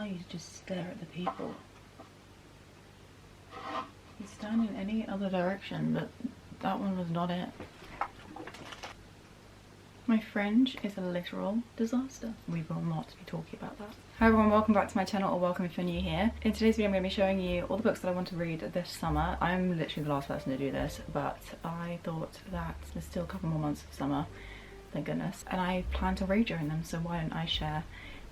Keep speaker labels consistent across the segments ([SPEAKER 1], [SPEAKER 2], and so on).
[SPEAKER 1] eyes just stare at the people. He's standing any other direction, but that one was not it. My French is a literal disaster. We will not be talking about that. Hi everyone, welcome back to my channel, or welcome if you're new here. In today's video I'm going to be showing you all the books that I want to read this summer. I'm literally the last person to do this, but I thought that there's still a couple more months of summer, thank goodness, and I plan to read during them, so why don't I share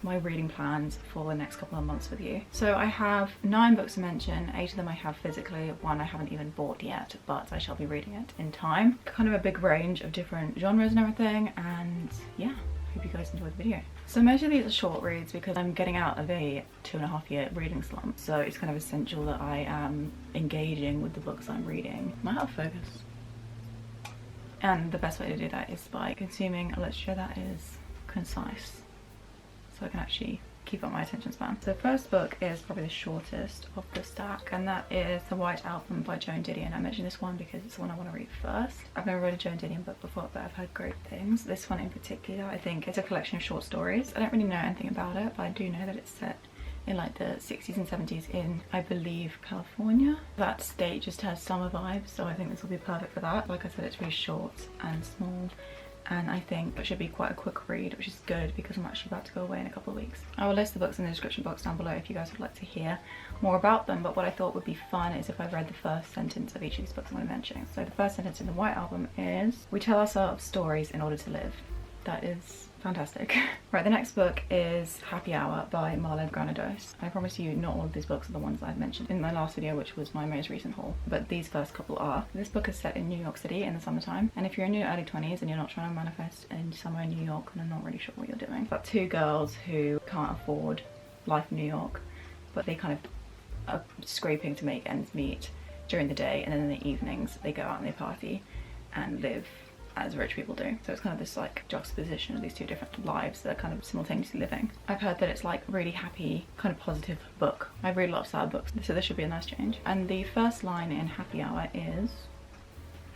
[SPEAKER 1] my reading plans for the next couple of months with you. So I have 9 books to mention. 8 of them I have physically, 1 I haven't even bought yet, but I shall be reading it in time. Kind of a big range of different genres and everything, and yeah, hope you guys enjoy the video. So most of these are short reads because I'm getting out of a 2.5-year reading slump, so it's kind of essential that I am engaging with the books I'm reading. I'm out of focus. And the best way to do that is by consuming a literature that is concise, so I can actually keep up my attention span. So the first book is probably the shortest of the stack, and that is The White Album by Joan Didion. I mentioned this one because it's the one I want to read first. I've never read a Joan Didion book before, but I've heard great things. This one in particular, I think it's a collection of short stories. I don't really know anything about it, but I do know that it's set in like the 60s and 70s in, I believe, California. That state just has summer vibes, so I think this will be perfect for that. Like I said, it's really short and small, and I think it should be quite a quick read, which is good because I'm actually about to go away in a couple of weeks. I will list the books in the description box down below if you guys would like to hear more about them, but what I thought would be fun is if I read the first sentence of each of these books I'm going to mention. So the first sentence in The White Album is, "We tell ourselves stories in order to live." That is fantastic. Right, the next book is Happy Hour by Marlowe Granados. I promise you not all of these books are the ones I've mentioned in my last video, which was my most recent haul, but these first couple are. This book is set in New York City in the summertime, and if you're in your early 20s and you're not trying to manifest in somewhere in New York, then I'm not really sure what you're doing. About 2 girls who can't afford life in New York, but they kind of are scraping to make ends meet during the day, and then in the evenings they go out and they party and live as rich people do. So it's kind of this like juxtaposition of these 2 different lives that are kind of simultaneously living. I've heard that it's like really happy, kind of positive book. I read a lot of sad books, so this should be a nice change. And the first line in Happy Hour is,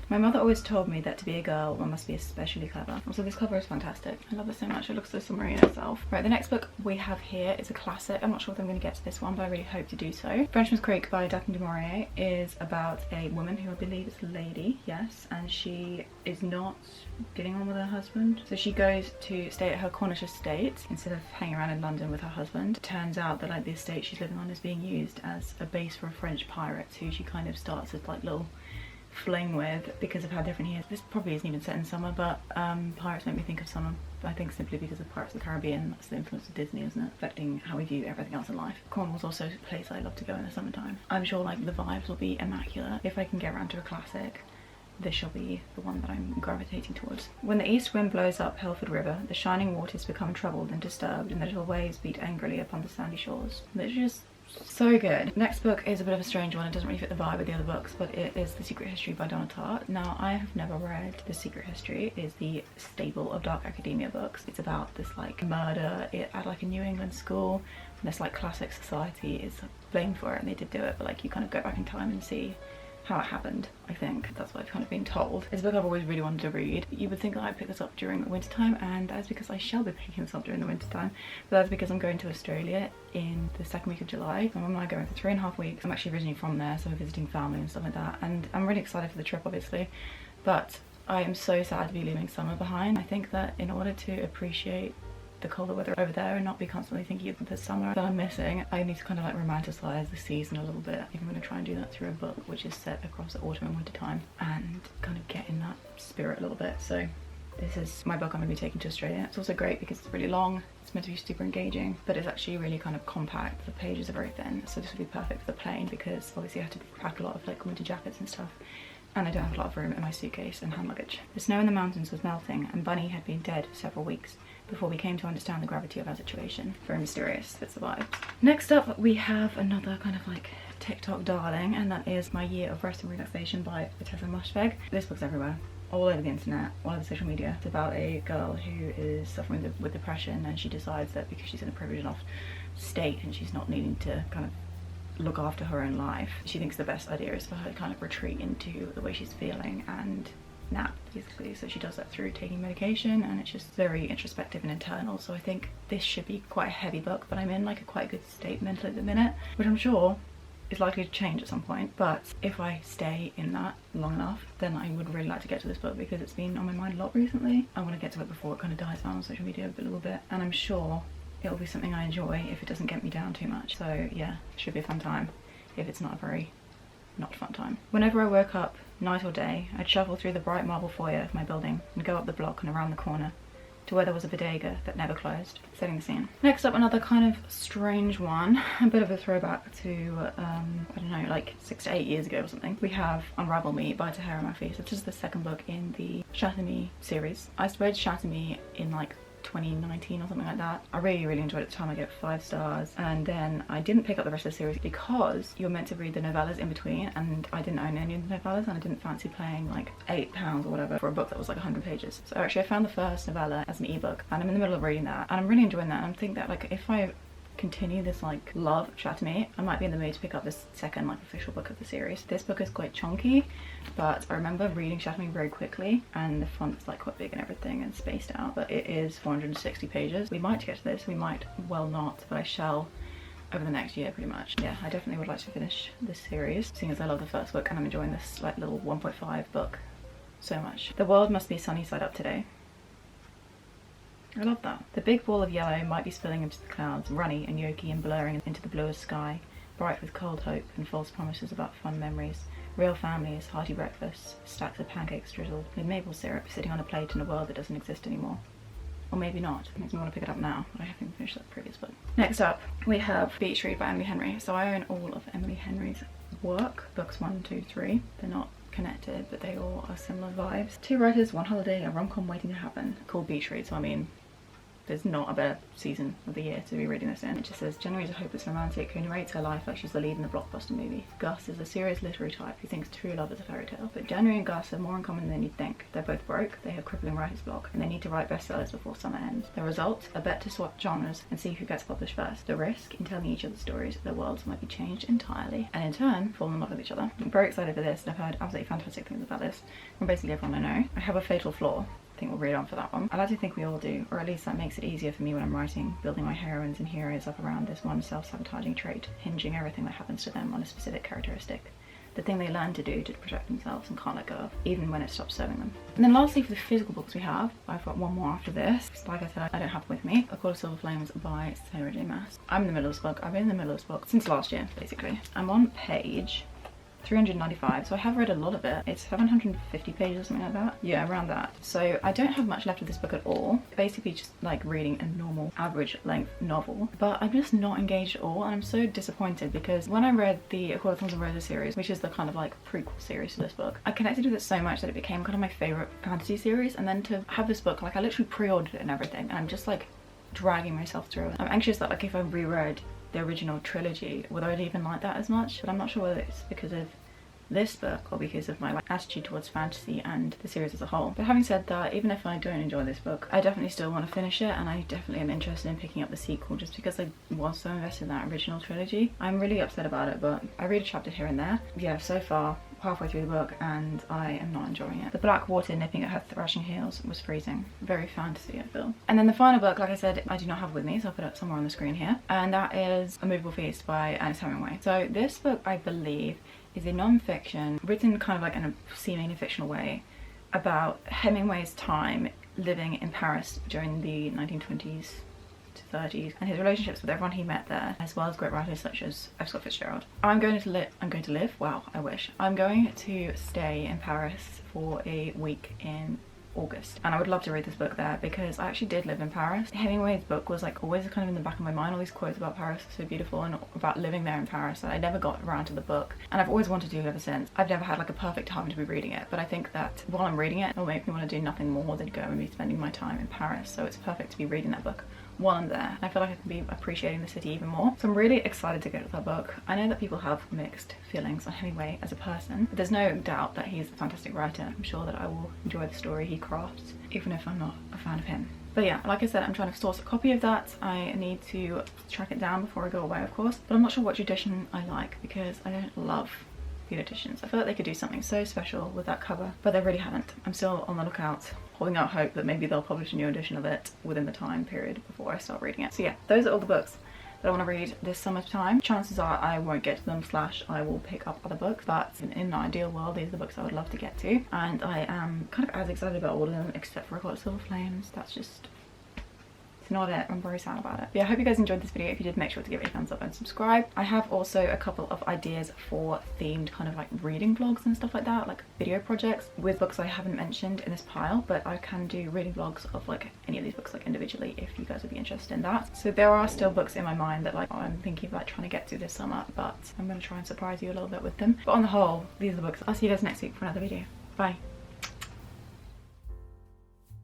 [SPEAKER 1] "My mother always told me that to be a girl, one must be especially clever." Also, this cover is fantastic. I love it so much. It looks so summery in itself. Right, the next book we have here is a classic. I'm not sure if I'm going to get to this one, but I really hope to do so. Frenchman's Creek by Daphne Maurier is about a woman who I believe is a lady, yes, and she is not getting on with her husband. So she goes to stay at her Cornish estate instead of hanging around in London with her husband. It turns out that like the estate she's living on is being used as a base for a French pirate who she kind of starts as like little fling with because of how different he is. This probably isn't even set in summer, but pirates make me think of summer. I think simply because of Pirates of the Caribbean. That's the influence of Disney, isn't it? Affecting how we view everything else in life. Cornwall's also a place I love to go in the summertime. I'm sure like the vibes will be immaculate. If I can get around to a classic, this shall be the one that I'm gravitating towards. When the east wind blows up Helford River, the shining waters become troubled and disturbed, and the little waves beat angrily upon the sandy shores. It's just so good. Next book is a bit of a strange one. It doesn't really fit the vibe of the other books, but it is The Secret History by Donna Tartt. Now, I have never read The Secret History. It is the staple of dark academia books. It's about this like murder at like a New England school, and this like classic society is blamed for it, and they did do it, but like you kind of go back in time and see how it happened. I think that's what I've kind of been told. It's a book I've always really wanted to read. You would think that I'd pick this up during the winter time, and that's because I shall be picking this up during the winter time, but that's because I'm going to Australia in the 2nd week of July. My mum and I are going for 3.5 weeks. I'm actually originally from there, so we're visiting family and stuff like that, and I'm really excited for the trip obviously, but I am so sad to be leaving summer behind. I think that in order to appreciate the colder weather over there and not be constantly thinking of the summer that I'm missing, I need to kind of like romanticize the season a little bit. I think I'm going to try and do that through a book which is set across the autumn and winter time and kind of get in that spirit a little bit. So this is my book I'm going to be taking to Australia. It's also great because it's really long, it's meant to be super engaging, but it's actually really kind of compact. The pages are very thin, so this would be perfect for the plane because obviously I have to pack a lot of like winter jackets and stuff, and I don't have a lot of room in my suitcase and hand luggage. The snow in the mountains was melting, and Bunny had been dead for several weeks before we came to understand the gravity of our situation. Very mysterious, fits the vibe. Next up, we have another kind of like TikTok darling, and that is My Year of Rest and Relaxation by Ottessa moshfegh. This book's everywhere, all over the internet, all over social media. It's about a girl who is suffering with depression, and she decides that because she's in a privileged enough state and she's not needing to kind of look after her own life, she thinks the best idea is for her to kind of retreat into the way she's feeling and nap basically. So she does that through taking medication, and it's just very introspective and internal. So I think this should be quite a heavy book, but I'm in like a quite good state mentally at the minute, which I'm sure is likely to change at some point. But if I stay in that long enough, then I would really like to get to this book because it's been on my mind a lot recently. I want to get to it before it kind of dies down on social media a little bit, and I'm sure it'll be something I enjoy if it doesn't get me down too much. So yeah, it should be a fun time if it's not a very not fun time. Whenever I woke up, night or day, I'd shuffle through the bright marble foyer of my building and go up the block and around the corner to where there was a bodega that never closed, setting the scene. Next up, another kind of strange one, a bit of a throwback to, I don't know, like 6 to 8 years ago or something. We have Unravel Me by Tahereh Mafi. So this is the second book in the Shatter Me series. I read Shatter Me in like 2019 or something like that. I really enjoyed it at the time. I gave it 5 stars, and then I didn't pick up the rest of the series because you're meant to read the novellas in between, and I didn't own any of the novellas, and I didn't fancy paying like £8 or whatever for a book that was like 100 pages. So actually I found the first novella as an ebook, and I'm in the middle of reading that, and I'm really enjoying that. And I think that like if I continue this like love of Shatter Me, I might be in the mood to pick up this second like official book of the series. This book is quite chunky, but I remember reading Shatter Me very quickly, and the font's like quite big and everything and spaced out, but it is 460 pages. We might get to this, we might well not, but I shall over the next year pretty much. Yeah, I definitely would like to finish this series, seeing as I love the first book and I'm enjoying this like little 1.5 book so much. The world must be sunny side up today. I love that. The big ball of yellow might be spilling into the clouds, runny and yolky and blurring into the bluest sky, bright with cold hope and false promises about fun memories, real families, hearty breakfasts, stacks of pancakes drizzled with maple syrup sitting on a plate in a world that doesn't exist anymore. Or maybe not. It makes me want to pick it up now, but I haven't finished that previous book. Next up, we have Beach Read by Emily Henry. So I own all of Emily Henry's work, books 1, 2, 3. They're not connected, but they all are similar vibes. 2 writers, 1 holiday, a rom-com waiting to happen, called Beach Read. So I mean, there's not a better season of the year to be reading this in. It just says, January's a hopeless romantic who narrates her life like she's the lead in a blockbuster movie. Gus is a serious literary type who thinks true love is a fairy tale. But January and Gus have more in common than you'd think. They're both broke, they have crippling writer's block, and they need to write bestsellers before summer ends. The result? A bet to swap genres and see who gets published first. The risk? In telling each other's stories, their worlds might be changed entirely, and in turn, fall in love with each other. I'm very excited for this, and I've heard absolutely fantastic things about this from basically everyone I know. I have a fatal flaw. I think we'll read on for that one. I like to think we all do, or at least that makes it easier for me when I'm writing, building my heroines and heroes up around this one self-sabotaging trait, hinging everything that happens to them on a specific characteristic. The thing they learn to do to protect themselves and can't let go of, even when it stops serving them. And then lastly, for the physical books we have, I've got one more after this. Like I said, I don't have it with me. A Court of Silver Flames by Tahereh Maas. I'm in the middle of this book. I've been in the middle of this book since last year, basically. I'm on page 395, so I have read a lot of it. It's 750 pages or something like that. Yeah, around that. So I don't have much left of this book at all. Basically just like reading a normal average length novel, but I'm just not engaged at all, and I'm so disappointed because when I read the A Court of Thorns and Roses series, which is the kind of like prequel series to this book, I connected with it so much that it became kind of my favorite fantasy series. And then to have this book, like I literally pre-ordered it and everything, and I'm just like dragging myself through it. I'm anxious that like if I reread the original trilogy, whether I'd even like that as much, but I'm not sure whether it's because of this book or because of my like attitude towards fantasy and the series as a whole. But having said that, even if I don't enjoy this book, I definitely still want to finish it, and I definitely am interested in picking up the sequel just because I was so invested in that original trilogy. I'm really upset about it, but I read a chapter here and there. Yeah, so far halfway through the book and I am not enjoying it. The black water nipping at her thrashing heels was freezing. Very fantasy, I feel. And then the final book, like I said, I do not have with me, so I'll put it somewhere on the screen here, and that is A Moveable Feast by Ernest Hemingway. So this book, I believe, is a non-fiction written kind of like in a seemingly fictional way about Hemingway's time living in Paris during the 1920s to 30s and his relationships with everyone he met there, as well as great writers such as F. Scott Fitzgerald. I'm going to live, wow, I wish. I'm going to stay in Paris for a week in August, and I would love to read this book there because I actually did live in Paris. Hemingway's book was like always kind of in the back of my mind, all these quotes about Paris are so beautiful and about living there in Paris, and I never got around to the book, and I've always wanted to ever since. I've never had like a perfect time to be reading it, but I think that while I'm reading it, it'll make me want to do nothing more than go and be spending my time in Paris, so it's perfect to be reading that book while I'm there. I feel like I can be appreciating the city even more. So I'm really excited to get to that book. I know that people have mixed feelings on Hemingway as a person, but there's no doubt that he's a fantastic writer. I'm sure that I will enjoy the story he crafts, even if I'm not a fan of him. But yeah, like I said, I'm trying to source a copy of that. I need to track it down before I go away, of course, but I'm not sure which edition I like because I don't love theme editions. I feel like they could do something so special with that cover, but they really haven't. I'm still on the lookout, holding out hope that maybe they'll publish a new edition of it within the time period before I start reading it. So yeah, those are all the books that I want to read this summertime. Chances are I won't get to them, slash I will pick up other books, but in an ideal world these are the books I would love to get to, and I am kind of as excited about all of them except for I got Silver Flames. That's just, it's not it. I'm very sad about it. But yeah, I hope you guys enjoyed this video. If you did, make sure to give it a thumbs up and subscribe. I have also a couple of ideas for themed kind of like reading vlogs and stuff like that, like video projects with books I haven't mentioned in this pile, but I can do reading vlogs of like any of these books like individually if you guys would be interested in that. So there are still books in my mind that like I'm thinking of like trying to get to this summer, but I'm going to try and surprise you a little bit with them. But on the whole, these are the books. I'll see you guys next week for another video. Bye.